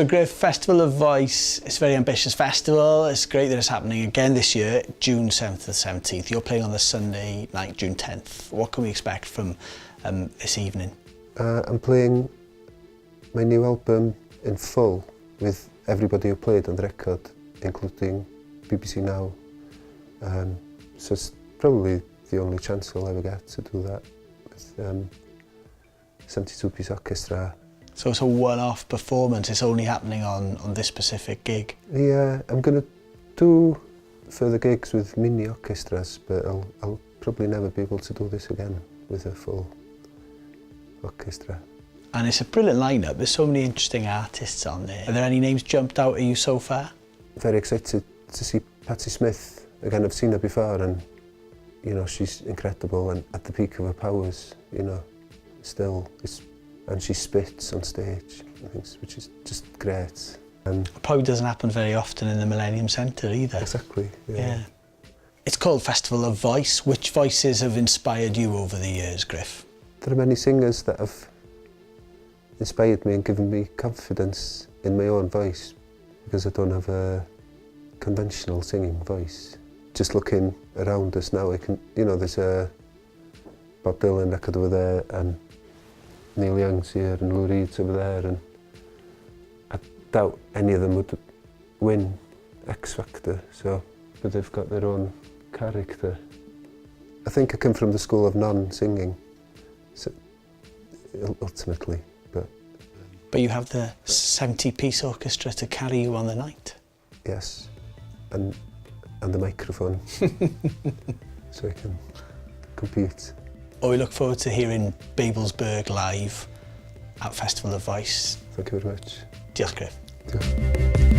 So Gruff, Festival of Voice, it's a very ambitious festival. It's great that it's happening again this year, June 7th to 17th. You're playing on the Sunday night, June 10th. What can we expect from this evening? I'm playing my new album in full with everybody who played on the record, including BBC Now. So it's probably the only chance I'll ever get to do that with 72-piece orchestra. So it's a one-off performance, it's only happening on this specific gig? Yeah, I'm going to do further gigs with mini orchestras, but I'll probably never be able to do this again with a full orchestra. And it's a brilliant lineup, there's so many interesting artists on there. Are there any names jumped out at you so far? Very excited to see Patti Smith. Again, I've seen her before and, you know, she's incredible and at the peak of her powers, you know, still. And she spits on stage, which is just great. It probably doesn't happen very often in the Millennium Centre either. Exactly, yeah. It's called Festival of Voice. Which voices have inspired you over the years, Gruff? There are many singers that have inspired me and given me confidence in my own voice because I don't have a conventional singing voice. Just looking around us now, you know, there's a Bob Dylan record over there and Neil Young's here and Lou Reed's over there, and I doubt any of them would win X Factor, but they've got their own character. I think I come from the school of non-singing, so, ultimately, But you have the 70-piece orchestra to carry you on the night? Yes, and the microphone, so I can compete. We look forward to hearing Babelsburg live at Festival of Voice. Thank you very much. Diolch, Gruff. Diolch.